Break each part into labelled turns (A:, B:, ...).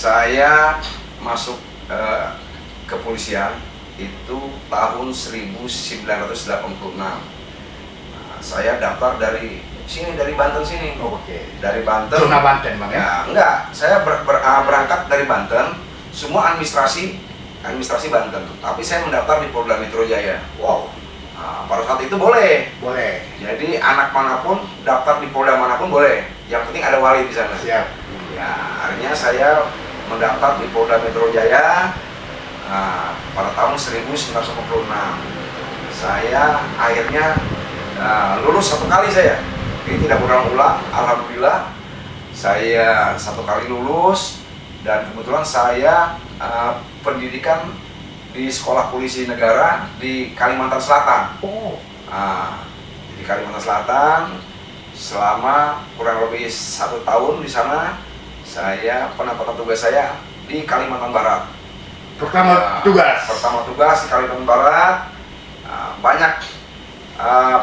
A: Saya masuk kepolisian itu tahun 1986. Saya daftar dari sini, dari Banten sini.
B: Oh, oke.
A: Dari Banten.
B: Zona Banten, Bang,
A: ya? Enggak, saya berangkat dari Banten, semua administrasi Banten. Tapi saya mendaftar di Polda Metro Jaya.
B: Wow.
A: Nah, pada saat itu boleh.
B: Boleh.
A: Jadi anak manapun daftar di Polda manapun boleh. Yang penting ada wali di sana.
B: Siap.
A: Ya, akhirnya saya mendaftar di Polda Metro Jaya pada tahun 1996. Saya akhirnya lulus satu kali saya. Ini tidak berulang-ulang. Alhamdulillah saya satu kali lulus dan kebetulan saya pendidikan di Sekolah Polisi Negara di Kalimantan Selatan.
B: Oh.
A: Di Kalimantan Selatan selama kurang lebih 1 tahun di sana. Saya penempatan tugas saya di Kalimantan Barat.
B: Pertama
A: tugas di Kalimantan Barat. Banyak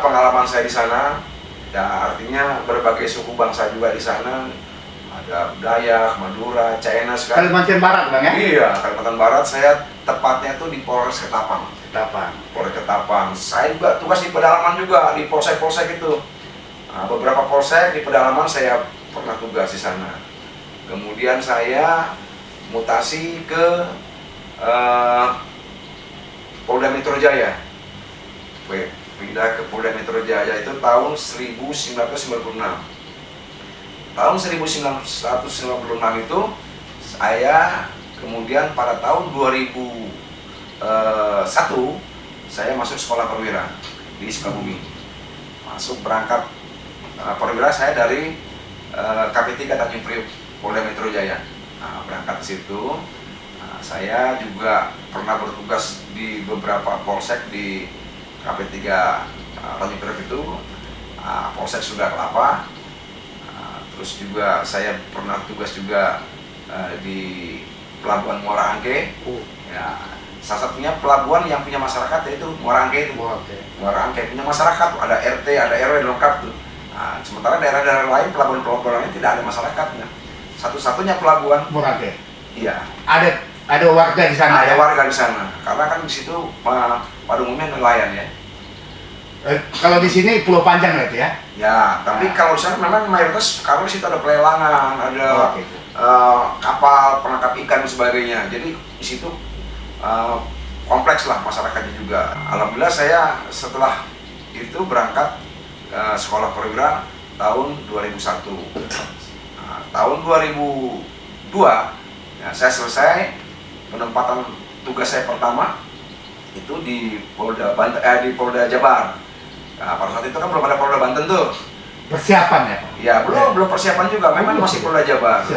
A: pengalaman saya di sana. Ya, artinya berbagai suku bangsa juga di sana. Ada Dayak, Madura, Chinese kan.
B: Kalimantan Barat, Bang, ya?
A: Iya, Kalimantan Barat. Saya tepatnya tuh di Polres Ketapang. Polres Ketapang. Saya juga tugas di pedalaman juga, di polsek-polsek itu. Beberapa polsek di pedalaman saya pernah tugas di sana. Kemudian saya mutasi ke Polda Metro Jaya. Pindah ke Polda Metro Jaya itu tahun 1996. Tahun 1996 itu saya kemudian pada tahun 2001 saya masuk sekolah perwira di Sukabumi. Berangkat perwira saya dari KP3 Tanjung Priok Polda Metro Jaya. Berangkat ke situ. Saya juga pernah bertugas di beberapa polsek di KP3 Tanjung Priok itu, Polsek Sunda Kelapa. Terus juga saya pernah tugas juga di Pelabuhan Muara Angke. Ya, salah satunya pelabuhan yang punya masyarakat yaitu Muara Angke itu. Muara Angke punya masyarakat, ada RT, ada RW lengkap tuh. Sementara daerah-daerah lain pelabuhan-pelabuhan lain tidak ada masyarakatnya. Satu-satunya pelabuhan
B: Muara Angke.
A: Iya.
B: Ada warga di sana.
A: Ada
B: ya?
A: warga di sana. Karena kan di situ pada umumnya nelayan ya.
B: Kalau di sini Pulau Panjang berarti ya?
A: Ya, tapi kalau di sana memang mayoritas karena di situ ada pelelangan, ada kapal penangkap ikan dan sebagainya. Jadi di situ kompleks lah masyarakatnya juga. Alhamdulillah saya setelah itu berangkat sekolah perwira tahun 2001. Tahun 2002 ya, saya selesai penempatan tugas saya pertama itu di Polda Jabar. Pada saat itu kan belum ada Polda Banten tuh.
B: Persiapan ya, Pak?
A: Ya, belum persiapan juga. Memang masih Polda Jabar.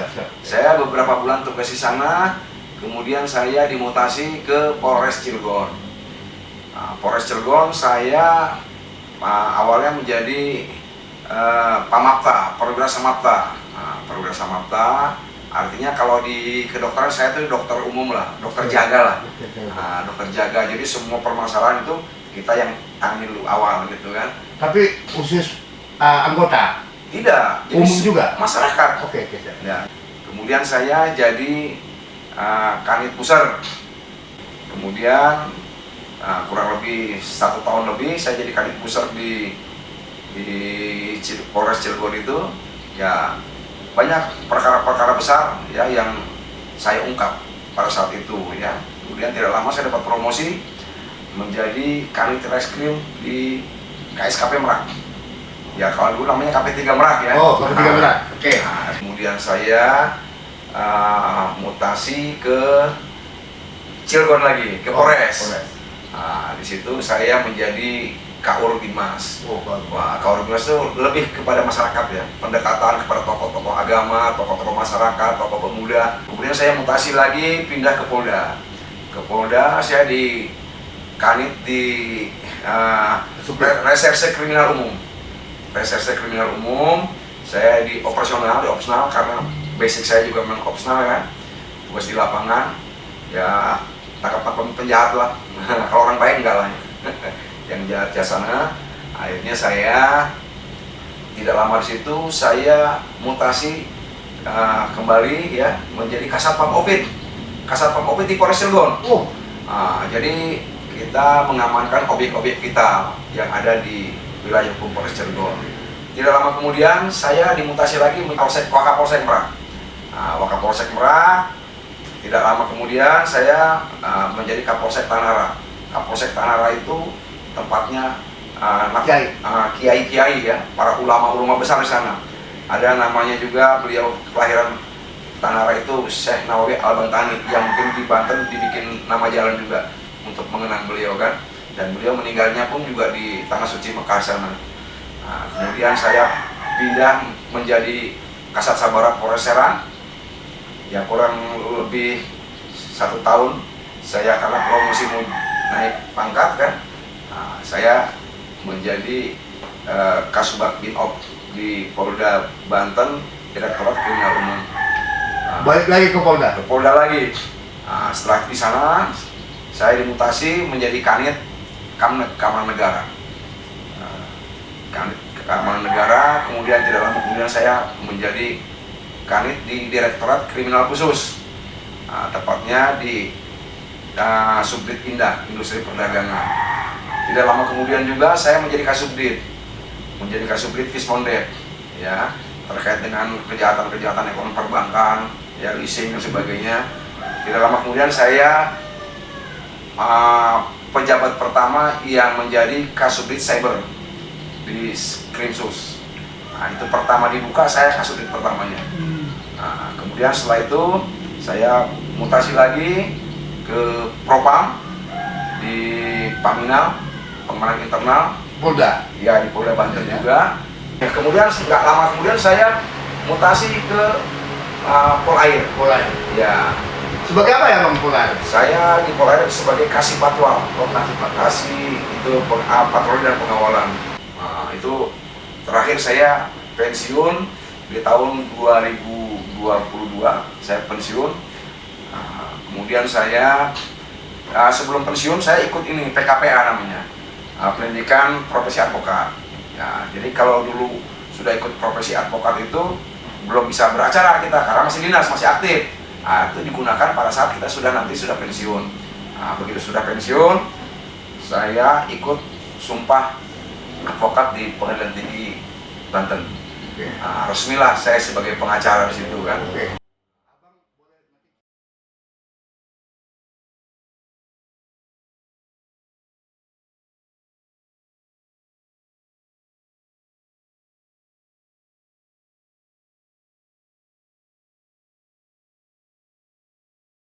A: Saya beberapa bulan tugas di sana, kemudian saya dimutasi ke Polres Cilegon. Polres Cilegon saya awalnya menjadi Pamapta, Perwira Samapta. Perwira Samapta artinya kalau di kedokteran saya tuh dokter umum lah, dokter jaga lah. Dokter jaga, jadi semua permasalahan itu kita yang tangani dulu awal gitu kan.
B: Tapi khusus anggota?
A: Tidak, jadi
B: umum juga?
A: Masyarakat.
B: Oke.
A: Ya. Kemudian saya jadi Kanit Puser. Kemudian kurang lebih 1 tahun lebih saya jadi Kanit Puser di Polres Cilegon itu. Ya, banyak perkara-perkara besar ya yang saya ungkap pada saat itu ya. Kemudian tidak lama saya dapat promosi menjadi Kanit Reskrim di KSKP Merak. Ya, kalau dulu namanya KP3 Merak ya.
B: Oh, KP3 Merak. Oke.
A: Kemudian saya mutasi ke Cilegon lagi, ke Polres. Di situ saya menjadi Kaur Bimas. Kaur Bimas itu lebih kepada masyarakat ya, pendekatan kepada tokoh-tokoh agama, tokoh-tokoh masyarakat, tokoh pemuda. Kemudian saya mutasi lagi, pindah ke Polda. Ke Polda saya di Kanit di Reserse Kriminal Umum. Reserse Kriminal Umum, saya di operasional karena basic saya juga memang opsional kan. Tugas di lapangan, ya tangkap penjahat lah. Kalau orang baik enggak lah. Yang jahat ke sana. Akhirnya saya tidak lama di situ saya mutasi kembali ya menjadi Kasatpam Opit di Polres Cilegon. Jadi kita mengamankan objek-objek vital yang ada di wilayah hukum Polres Cilegon. Tidak lama kemudian saya dimutasi lagi menjadi Wakapolsek Merak. Wakapolsek Merak. Tidak lama kemudian saya menjadi Kapolsek Tanara. Kapolsek Tanara itu tempatnya kiai-kiai ya, para ulama-ulama besar di sana. Ada namanya juga, beliau kelahiran Tanara itu Syekh Nawawi Al-Bantani, yang mungkin di Banten dibikin nama jalan juga untuk mengenang beliau kan. Dan beliau meninggalnya pun juga di Tanah Suci Mekah sana. Kemudian saya pindah menjadi Kasat Sabara Polres Serang. Ya kurang lebih 1 tahun saya karena promosi mau naik pangkat kan. Saya menjadi Kasubag Binop di Polda Banten, Direktorat Kriminal Umum.
B: Balik lagi ke Polda?
A: Ke Polda lagi. Setelah di sana saya dimutasi menjadi Kanit Keamanan Negara. Kanit Keamanan Negara, kemudian tidak lama kemudian saya menjadi Kanit di Direktorat Kriminal Khusus, tepatnya di Subdit Indah, Industri Perdagangan. Tidak lama kemudian juga saya menjadi Kasubdit Fismondet, ya, terkait dengan kejahatan ekonomi perbankan, ya, leasing dan sebagainya. Tidak lama kemudian saya pejabat pertama yang menjadi Kasubdit Cyber di Krimsus. Itu pertama dibuka, saya Kasubdit pertamanya. Kemudian setelah itu saya mutasi lagi ke Propam di Paminal, Pengamanan Internal
B: Polda?
A: Ya, di Polda Banten juga. Kemudian nggak lama kemudian saya mutasi ke Polair. Ya.
B: Sebagai apa ya Bang Polair?
A: Saya di Polair sebagai Kasih Patwal. Kasih itu patroli dan pengawalan. Itu terakhir saya pensiun di tahun 2022. Saya pensiun. Kemudian saya sebelum pensiun saya ikut ini PKPA namanya, pendidikan profesi advokat. Ya, jadi kalau dulu sudah ikut profesi advokat itu belum bisa beracara kita karena masih dinas, masih aktif. Itu digunakan pada saat kita sudah pensiun. Begitu sudah pensiun, saya ikut sumpah advokat di Pengadilan Tinggi Banten. Resmilah saya sebagai pengacara di situ kan.